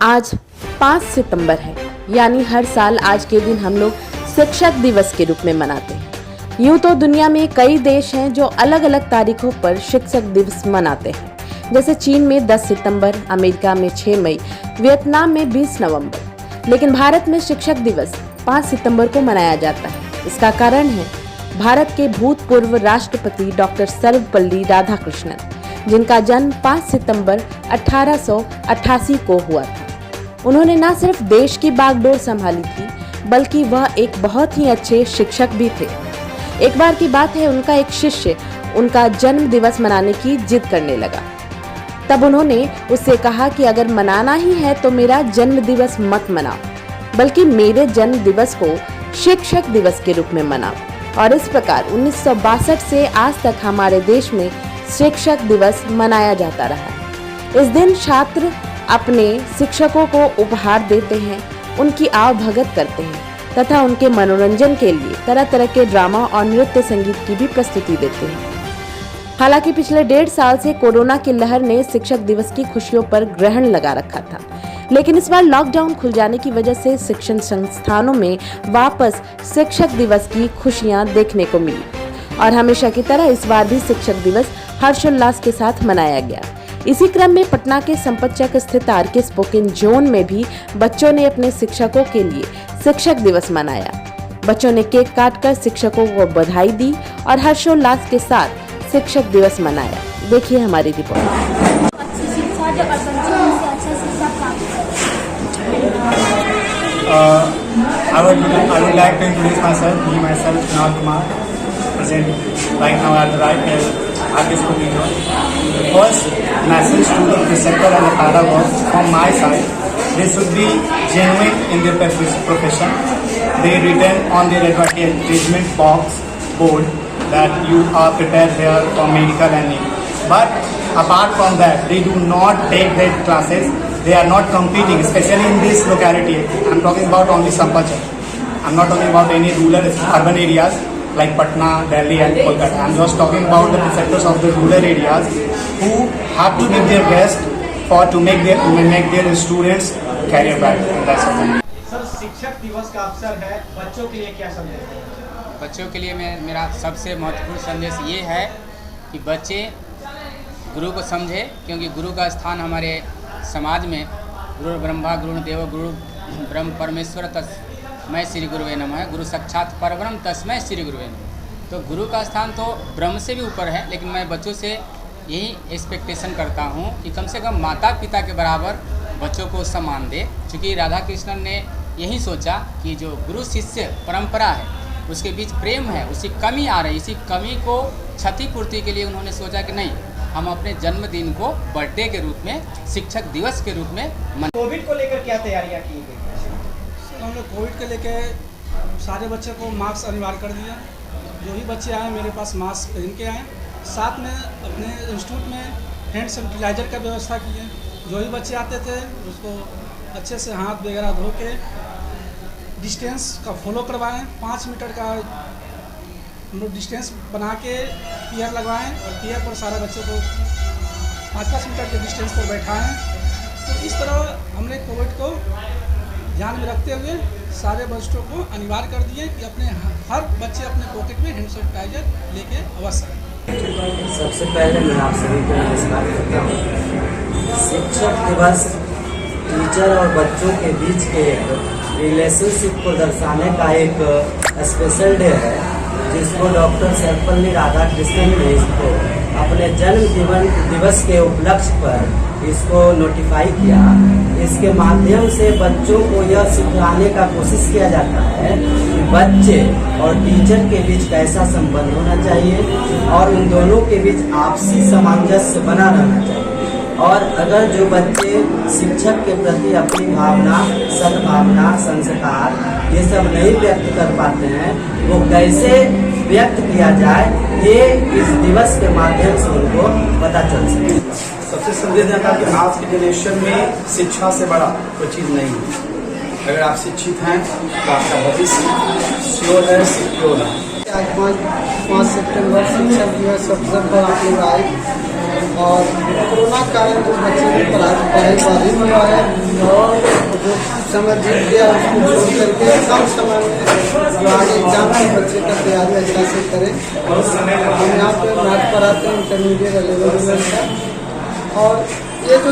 आज 5 सितंबर है, यानी हर साल आज के दिन हम लोग शिक्षक दिवस के रूप में मनाते हैं। यूं तो दुनिया में कई देश हैं जो अलग अलग तारीखों पर शिक्षक दिवस मनाते हैं, जैसे चीन में 10 सितंबर, अमेरिका में 6 मई, वियतनाम में 20 नवंबर। लेकिन भारत में शिक्षक दिवस 5 सितंबर को मनाया जाता है। इसका कारण है भारत के भूतपूर्व राष्ट्रपति डॉक्टर सर्वपल्ली राधाकृष्णन, जिनका जन्म 5 सितंबर 1888 को हुआ था। उन्होंने न सिर्फ देश की बागडोर संभाली थी, बल्कि वह एक बहुत ही अच्छे शिक्षक भी थे। एक बार की बात है, उनका एक शिष्य उनका जन्म दिवस मनाने की जिद करने लगा। तब उन्होंने उससे कहा कि अगर मनाना ही है तो मेरा जन्म दिवस मत मनाओ, बल्कि मेरे जन्म दिवस को शिक्षक दिवस के रूप में मनाओ। और इस प्रकार 1962 से आज तक हमारे देश में शिक्षक दिवस मनाया जाता रहा। इस दिन छात्र अपने शिक्षकों को उपहार देते हैं, उनकी आवभगत करते हैं तथा उनके मनोरंजन के लिए तरह तरह के ड्रामा और नृत्य संगीत की भी प्रस्तुति देते हैं। हालांकि पिछले 1.5 साल से कोरोना की लहर ने शिक्षक दिवस की खुशियों पर ग्रहण लगा रखा था, लेकिन इस बार लॉकडाउन खुल जाने की वजह से शिक्षण संस्थानों में वापस शिक्षक दिवस की खुशियां देखने को मिली और हमेशा की तरह इस बार भी शिक्षक दिवस हर्षोल्लास के साथ मनाया गया। इसी क्रम में पटना के संपतचक स्थित आरके स्पोकन जोन में भी बच्चों ने अपने शिक्षकों के लिए शिक्षक दिवस मनाया। बच्चों ने केक काटकर शिक्षकों को बधाई दी और हर्षोल्लास के साथ शिक्षक दिवस मनाया। देखिए हमारी report. I would like to introduce myself. Me myself, Kunal Kumar, present right now at the Arke Spoken Zone. The first message to the preceptor and the pedagogues from my side: they should be genuine in their profession. They written on their advertisement box board that you are prepared here for medical and need. But apart from that, they do not take their classes. They are not competing, especially in this locality. I'm talking about only Sampachak. I'm not talking about any rural, urban areas like Patna, Delhi and Kolkata. I'm just talking about the preceptors of the rural areas who have to give their best to make their students career back. That's all. Sir, शिक्षक दिवस का अवसर है, बच्चों के लिए क्या संदेश है? बच्चों के लिए मेरा सबसे महत्वपूर्ण संदेश ये है कि बच्चे गुरु को समझे, क्योंकि गुरु का स्थान हमारे समाज में गुरु ब्रह्मा गुरु देवो गुरु ब्रह्म परमेश्वर तस्मै श्री गुरुवे नमः है। गुरु साक्षात परब्रह्म तस्मै श्री गुरुवे नमः। तो गुरु का स्थान तो ब्रह्म से भी ऊपर है, लेकिन मैं बच्चों से यही एक्सपेक्टेशन करता हूँ कि कम से कम माता पिता के बराबर बच्चों को सम्मान दे। चूँकि राधा कृष्णन ने यही सोचा कि जो गुरु शिष्य परंपरा है उसके बीच प्रेम है, उसकी कमी आ रही, इसी कमी को क्षतिपूर्ति के लिए उन्होंने सोचा कि नहीं, हम अपने जन्मदिन को बर्थडे के रूप में, शिक्षक दिवस के रूप में कोविड को लेकर क्या तैयारियां की गई? हमने कोविड के लेके सारे बच्चे को मास्क अनिवार्य कर दिया। जो भी बच्चे आए मेरे पास मास्क पहन के आए। साथ में अपने इंस्टीट्यूट में हैंड सैनिटाइजर का व्यवस्था की है। जो भी बच्चे आते थे उसको अच्छे से हाथ वगैरह धो के डिस्टेंस का फॉलो करवाएं। 5 मीटर का हम लोग डिस्टेंस बना के पीयर लगवाएं और पीयर पर सारे बच्चों को 5-5 मीटर के डिस्टेंस पर बैठाएं। तो इस तरह हमने कोविड को ध्यान में रखते हुए सारे बच्चों को अनिवार्य कर दिए कि अपने हर बच्चे अपने पॉकेट में हैंड सैनिटाइजर लेके अवश्य आए। सबसे पहले मैं आप सभी को नमस्कार करता हूँ। शिक्षक दिवस टीचर और बच्चों के बीच के रिलेशनशिप को दर्शाने का एक स्पेशल डे है, जिसको डॉक्टर सर्वपल्ली राधाकृष्णन ने इसको अपने जन्म दिवस के उपलक्ष्य पर इसको नोटिफाई किया। इसके माध्यम से बच्चों को यह सिखाने का कोशिश किया जाता है कि बच्चे और टीचर के बीच कैसा संबंध होना चाहिए और उन दोनों के बीच आपसी सामंजस्य बना रहना चाहिए। और अगर जो बच्चे शिक्षक के प्रति अपनी भावना, सद्भावना, संस्कार ये सब नहीं व्यक्त कर पाते हैं, वो कैसे व्यक्त किया जाए, ये इस दिवस के माध्यम से उनको पता चल सके। सबसे संदेश देना कि आज की जनरेशन में शिक्षा से बड़ा कोई चीज़ नहीं है। अगर आप शिक्षित हैं तो आपका भविष्य श्योर है, सिक्योर है। आज 5 सितंबर शिक्षक दिवस अवसर पर आप लोग आए और कोरोना कारण जो बच्चे की पढ़ाई बाधित हुआ है और समय बीत गया उसको छोड़ करके कम समय में जो आगे एग्जाम के बच्चे का तैयारी अच्छा से करें। हम यहाँ पे मैथ पढ़ाते हैं इंटरमीडिएट लेवल का, और ये जो